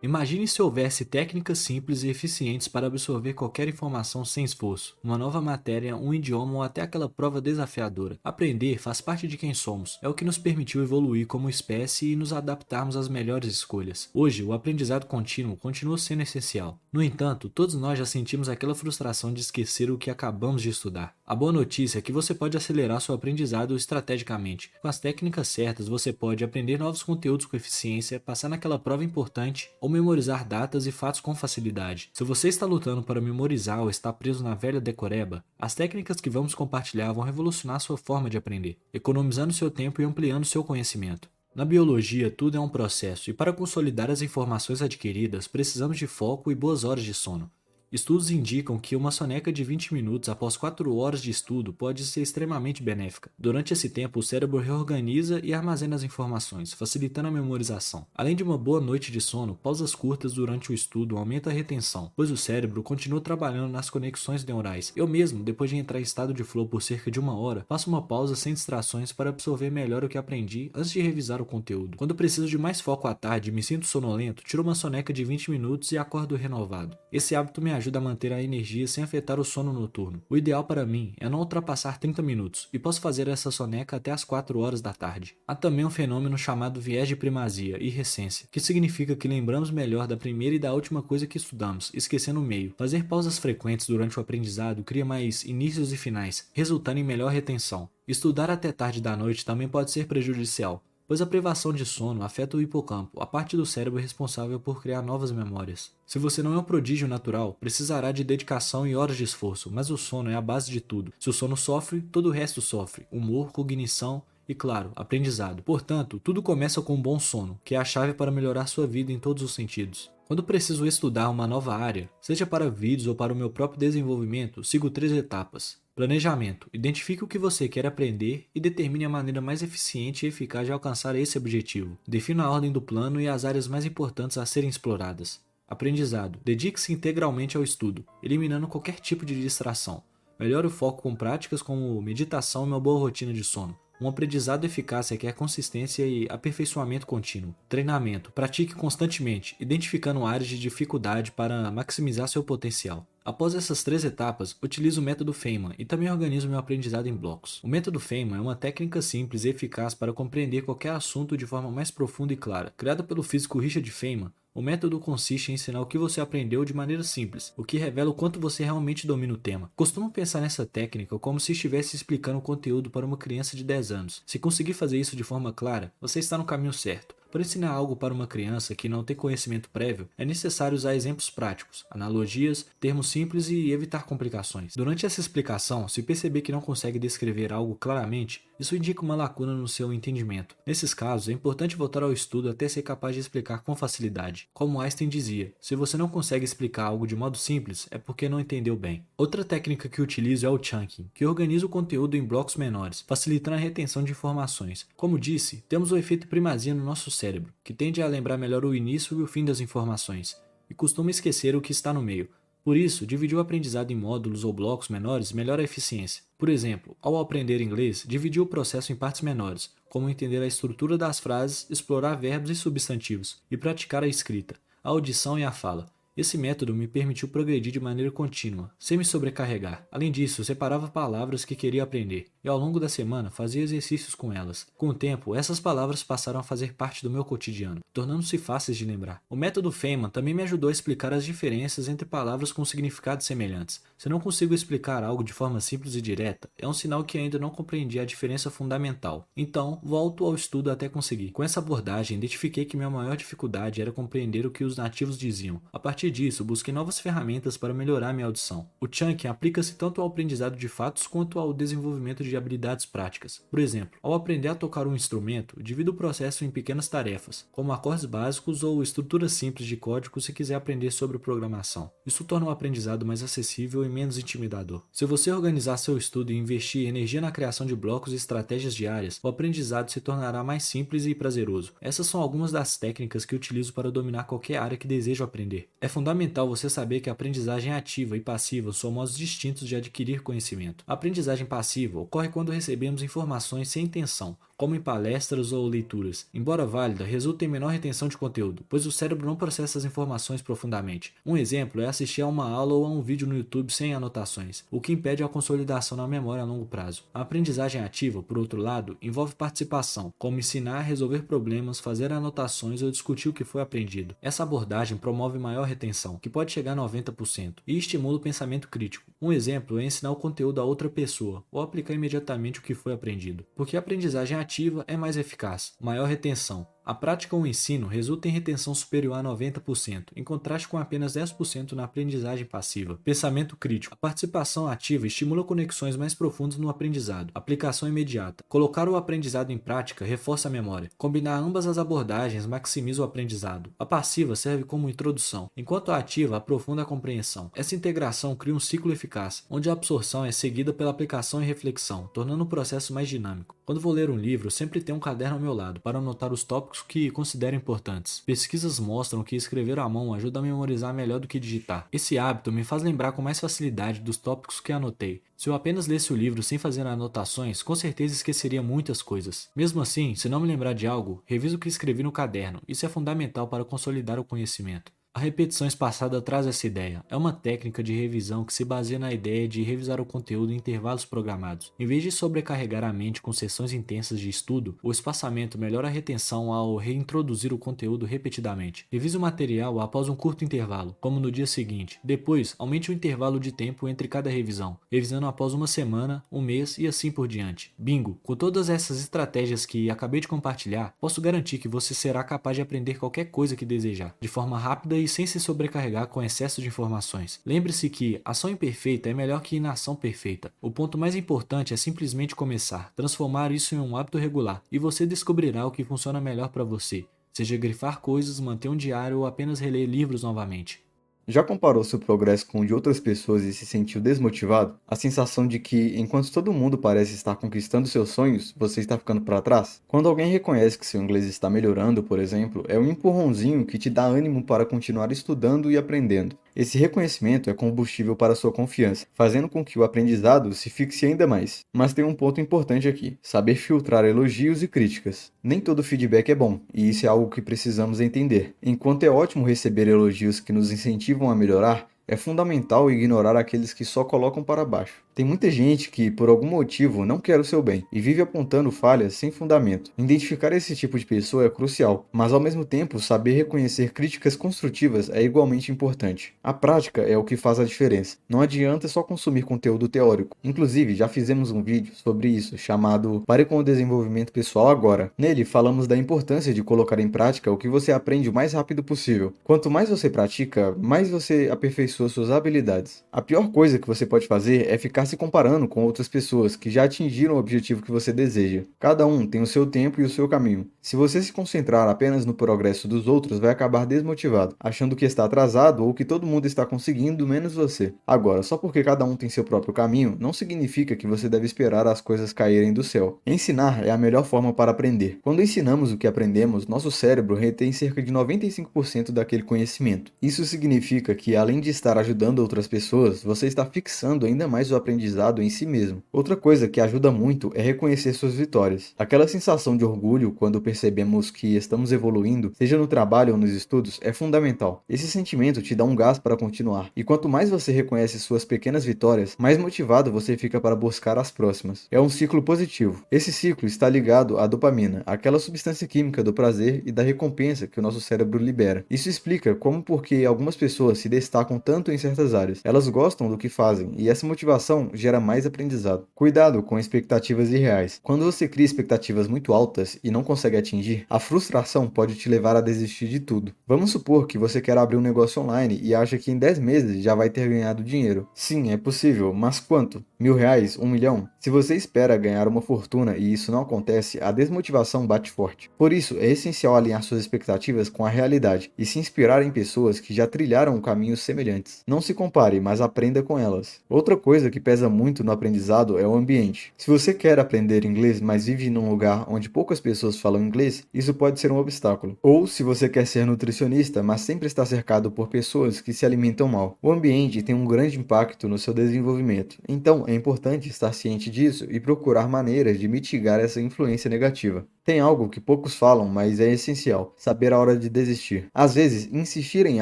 Imagine se houvesse técnicas simples e eficientes para absorver qualquer informação sem esforço. Uma nova matéria, um idioma ou até aquela prova desafiadora. Aprender faz parte de quem somos. É o que nos permitiu evoluir como espécie e nos adaptarmos às melhores escolhas. Hoje, o aprendizado contínuo continua sendo essencial. No entanto, todos nós já sentimos aquela frustração de esquecer o que acabamos de estudar. A boa notícia é que você pode acelerar seu aprendizado estrategicamente. Com as técnicas certas, você pode aprender novos conteúdos com eficiência, passar naquela prova importante ou memorizar datas e fatos com facilidade. Se você está lutando para memorizar ou está preso na velha decoreba, as técnicas que vamos compartilhar vão revolucionar sua forma de aprender, economizando seu tempo e ampliando seu conhecimento. Na biologia, tudo é um processo, e para consolidar as informações adquiridas, precisamos de foco e boas horas de sono. Estudos indicam que uma soneca de 20 minutos após 4 horas de estudo pode ser extremamente benéfica. Durante esse tempo, o cérebro reorganiza e armazena as informações, facilitando a memorização. Além de uma boa noite de sono, pausas curtas durante o estudo aumentam a retenção, pois o cérebro continua trabalhando nas conexões neurais. Eu mesmo, depois de entrar em estado de flow por cerca de 1 hora, faço uma pausa sem distrações para absorver melhor o que aprendi antes de revisar o conteúdo. Quando preciso de mais foco à tarde e me sinto sonolento, tiro uma soneca de 20 minutos e acordo renovado. Esse hábito me ajuda a manter a energia sem afetar o sono noturno. O ideal para mim é não ultrapassar 30 minutos, e posso fazer essa soneca até as 4 horas da tarde. Há também um fenômeno chamado viés de primazia e recência, que significa que lembramos melhor da primeira e da última coisa que estudamos, esquecendo o meio. Fazer pausas frequentes durante o aprendizado cria mais inícios e finais, resultando em melhor retenção. Estudar até tarde da noite também pode ser prejudicial, pois a privação de sono afeta o hipocampo, a parte do cérebro responsável por criar novas memórias. Se você não é um prodígio natural, precisará de dedicação e horas de esforço, mas o sono é a base de tudo. Se o sono sofre, todo o resto sofre: humor, cognição e, claro, aprendizado. Portanto, tudo começa com um bom sono, que é a chave para melhorar sua vida em todos os sentidos. Quando preciso estudar uma nova área, seja para vídeos ou para o meu próprio desenvolvimento, sigo 3 etapas. Planejamento. Identifique o que você quer aprender e determine a maneira mais eficiente e eficaz de alcançar esse objetivo. Defina a ordem do plano e as áreas mais importantes a serem exploradas. Aprendizado. Dedique-se integralmente ao estudo, eliminando qualquer tipo de distração. Melhore o foco com práticas como meditação e uma boa rotina de sono. Um aprendizado eficaz requer consistência e aperfeiçoamento contínuo. Treinamento. Pratique constantemente, identificando áreas de dificuldade para maximizar seu potencial. Após essas 3 etapas, utilizo o método Feynman e também organizo meu aprendizado em blocos. O método Feynman é uma técnica simples e eficaz para compreender qualquer assunto de forma mais profunda e clara. Criada pelo físico Richard Feynman, o método consiste em ensinar o que você aprendeu de maneira simples, o que revela o quanto você realmente domina o tema. Costumo pensar nessa técnica como se estivesse explicando o conteúdo para uma criança de 10 anos. Se conseguir fazer isso de forma clara, você está no caminho certo. Para ensinar algo para uma criança que não tem conhecimento prévio, é necessário usar exemplos práticos, analogias, termos simples e evitar complicações. Durante essa explicação, se perceber que não consegue descrever algo claramente, isso indica uma lacuna no seu entendimento. Nesses casos, é importante voltar ao estudo até ser capaz de explicar com facilidade. Como Einstein dizia, se você não consegue explicar algo de modo simples, é porque não entendeu bem. Outra técnica que utilizo é o chunking, que organiza o conteúdo em blocos menores, facilitando a retenção de informações. Como disse, temos o efeito primazia no nosso cérebro, que tende a lembrar melhor o início e o fim das informações, e costuma esquecer o que está no meio. Por isso, dividir o aprendizado em módulos ou blocos menores melhora a eficiência. Por exemplo, ao aprender inglês, dividir o processo em partes menores, como entender a estrutura das frases, explorar verbos e substantivos, e praticar a escrita, a audição e a fala. Esse método me permitiu progredir de maneira contínua, sem me sobrecarregar. Além disso, separava palavras que queria aprender, e ao longo da semana fazia exercícios com elas. Com o tempo, essas palavras passaram a fazer parte do meu cotidiano, tornando-se fáceis de lembrar. O método Feynman também me ajudou a explicar as diferenças entre palavras com significados semelhantes. Se não consigo explicar algo de forma simples e direta, é um sinal que ainda não compreendi a diferença fundamental. Então, volto ao estudo até conseguir. Com essa abordagem, identifiquei que minha maior dificuldade era compreender o que os nativos diziam. A partir disso, busquei novas ferramentas para melhorar minha audição. O chunking aplica-se tanto ao aprendizado de fatos quanto ao desenvolvimento de habilidades práticas. Por exemplo, ao aprender a tocar um instrumento, divido o processo em pequenas tarefas, como acordes básicos ou estruturas simples de código se quiser aprender sobre programação. Isso torna o aprendizado mais acessível e menos intimidador. Se você organizar seu estudo e investir energia na criação de blocos e estratégias diárias, o aprendizado se tornará mais simples e prazeroso. Essas são algumas das técnicas que utilizo para dominar qualquer área que desejo aprender. É fundamental você saber que a aprendizagem ativa e passiva são modos distintos de adquirir conhecimento. A aprendizagem passiva ocorre quando recebemos informações sem intenção, como em palestras ou leituras. Embora válida, resulta em menor retenção de conteúdo, pois o cérebro não processa as informações profundamente. Um exemplo é assistir a uma aula ou a um vídeo no YouTube sem anotações, o que impede a consolidação na memória a longo prazo. A aprendizagem ativa, por outro lado, envolve participação, como ensinar, resolver problemas, fazer anotações ou discutir o que foi aprendido. Essa abordagem promove maior retenção, que pode chegar a 90%, e estimula o pensamento crítico. Um exemplo é ensinar o conteúdo a outra pessoa, ou aplicar imediatamente o que foi aprendido, porque a aprendizagem ativa é mais eficaz, maior retenção. A prática ou ensino resulta em retenção superior a 90%, em contraste com apenas 10% na aprendizagem passiva. Pensamento crítico. A participação ativa estimula conexões mais profundas no aprendizado. Aplicação imediata. Colocar o aprendizado em prática reforça a memória. Combinar ambas as abordagens maximiza o aprendizado. A passiva serve como introdução, enquanto a ativa aprofunda a compreensão. Essa integração cria um ciclo eficaz, onde a absorção é seguida pela aplicação e reflexão, tornando o processo mais dinâmico. Quando vou ler um livro, sempre tenho um caderno ao meu lado, para anotar os tópicos que considero importantes. Pesquisas mostram que escrever à mão ajuda a memorizar melhor do que digitar. Esse hábito me faz lembrar com mais facilidade dos tópicos que anotei. Se eu apenas lesse o livro sem fazer anotações, com certeza esqueceria muitas coisas. Mesmo assim, se não me lembrar de algo, reviso o que escrevi no caderno. Isso é fundamental para consolidar o conhecimento. A repetição espaçada traz essa ideia. É uma técnica de revisão que se baseia na ideia de revisar o conteúdo em intervalos programados. Em vez de sobrecarregar a mente com sessões intensas de estudo, o espaçamento melhora a retenção ao reintroduzir o conteúdo repetidamente. Revise o material após um curto intervalo, como no dia seguinte. Depois, aumente o intervalo de tempo entre cada revisão, revisando após uma semana, um mês e assim por diante. Bingo! Com todas essas estratégias que acabei de compartilhar, posso garantir que você será capaz de aprender qualquer coisa que desejar, de forma rápida e sem se sobrecarregar com excesso de informações. Lembre-se que ação imperfeita é melhor que inação perfeita. O ponto mais importante é simplesmente começar, transformar isso em um hábito regular, e você descobrirá o que funciona melhor para você, seja grifar coisas, manter um diário ou apenas reler livros novamente. Já comparou seu progresso com o de outras pessoas e se sentiu desmotivado? A sensação de que, enquanto todo mundo parece estar conquistando seus sonhos, você está ficando para trás? Quando alguém reconhece que seu inglês está melhorando, por exemplo, é um empurrãozinho que te dá ânimo para continuar estudando e aprendendo. Esse reconhecimento é combustível para sua confiança, fazendo com que o aprendizado se fixe ainda mais. Mas tem um ponto importante aqui: saber filtrar elogios e críticas. Nem todo feedback é bom, e isso é algo que precisamos entender. Enquanto é ótimo receber elogios que nos incentivam a melhorar, é fundamental ignorar aqueles que só colocam para baixo. Tem muita gente que, por algum motivo, não quer o seu bem e vive apontando falhas sem fundamento. Identificar esse tipo de pessoa é crucial, mas ao mesmo tempo, saber reconhecer críticas construtivas é igualmente importante. A prática é o que faz a diferença. Não adianta só consumir conteúdo teórico. Inclusive, já fizemos um vídeo sobre isso, chamado Pare com o Desenvolvimento Pessoal Agora. Nele, falamos da importância de colocar em prática o que você aprende o mais rápido possível. Quanto mais você pratica, mais você aperfeiçoa suas habilidades. A pior coisa que você pode fazer é ficar se comparando com outras pessoas que já atingiram o objetivo que você deseja. Cada um tem o seu tempo e o seu caminho. Se você se concentrar apenas no progresso dos outros, vai acabar desmotivado, achando que está atrasado ou que todo mundo está conseguindo menos você. Agora, só porque cada um tem seu próprio caminho, não significa que você deve esperar as coisas caírem do céu. Ensinar é a melhor forma para aprender. Quando ensinamos o que aprendemos, nosso cérebro retém cerca de 95% daquele conhecimento. Isso significa que, além de estar ajudando outras pessoas, você está fixando ainda mais o aprendizado em si mesmo. Outra coisa que ajuda muito é reconhecer suas vitórias. Aquela sensação de orgulho quando percebemos que estamos evoluindo, seja no trabalho ou nos estudos, é fundamental. Esse sentimento te dá um gás para continuar. E quanto mais você reconhece suas pequenas vitórias, mais motivado você fica para buscar as próximas. É um ciclo positivo. Esse ciclo está ligado à dopamina, aquela substância química do prazer e da recompensa que o nosso cérebro libera. Isso explica como porque algumas pessoas se destacam tanto em certas áreas. Elas gostam do que fazem e essa motivação gera mais aprendizado. Cuidado com expectativas irreais. Quando você cria expectativas muito altas e não consegue atingir, a frustração pode te levar a desistir de tudo. Vamos supor que você quer abrir um negócio online e acha que em 10 meses já vai ter ganhado dinheiro. Sim, é possível, mas quanto? R$ 1.000? 1 milhão? Se você espera ganhar uma fortuna e isso não acontece, a desmotivação bate forte. Por isso, é essencial alinhar suas expectativas com a realidade e se inspirar em pessoas que já trilharam caminhos semelhantes. Não se compare, mas aprenda com elas. Outra coisa que pesa muito no aprendizado é o ambiente. Se você quer aprender inglês, mas vive num lugar onde poucas pessoas falam inglês, isso pode ser um obstáculo. Ou se você quer ser nutricionista, mas sempre está cercado por pessoas que se alimentam mal. O ambiente tem um grande impacto no seu desenvolvimento. Então, é importante estar ciente disso e procurar maneiras de mitigar essa influência negativa. Tem algo que poucos falam, mas é essencial: saber a hora de desistir. Às vezes, insistir em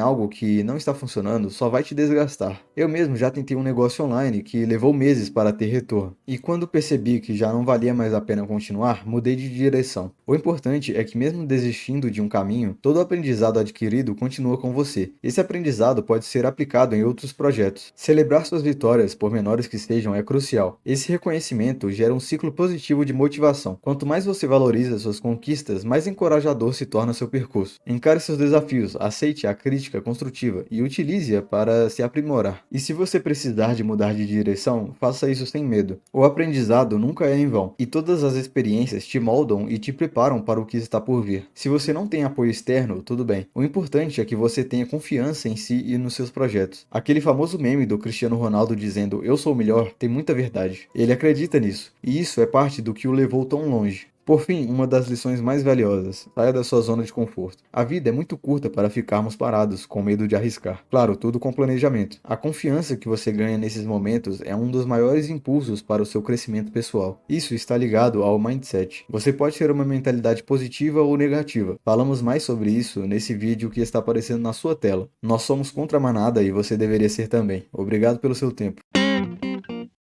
algo que não está funcionando só vai te desgastar. Eu mesmo já tentei um negócio online que levou meses para ter retorno. E quando percebi que já não valia mais a pena continuar, mudei de direção. O importante é que mesmo desistindo de um caminho, todo o aprendizado adquirido continua com você. Esse aprendizado pode ser aplicado em outros projetos. Celebrar suas vitórias, por menores que sejam, é crucial. Esse reconhecimento gera um ciclo positivo de motivação. Quanto mais você valoriza suas conquistas, mais encorajador se torna seu percurso. Encare seus desafios, aceite a crítica construtiva e utilize-a para se aprimorar. E se você precisar de mudar de direção, faça isso sem medo. O aprendizado nunca é em vão, e todas as experiências te moldam e te preparam para o que está por vir. Se você não tem apoio externo, tudo bem. O importante é que você tenha confiança em si e nos seus projetos. Aquele famoso meme do Cristiano Ronaldo dizendo "eu sou o melhor" tem muita verdade. Ele acredita nisso, e isso é parte do que o levou tão longe. Por fim, uma das lições mais valiosas: saia da sua zona de conforto. A vida é muito curta para ficarmos parados, com medo de arriscar. Claro, tudo com planejamento. A confiança que você ganha nesses momentos é um dos maiores impulsos para o seu crescimento pessoal. Isso está ligado ao mindset. Você pode ter uma mentalidade positiva ou negativa. Falamos mais sobre isso nesse vídeo que está aparecendo na sua tela. Nós somos contra a manada e você deveria ser também. Obrigado pelo seu tempo.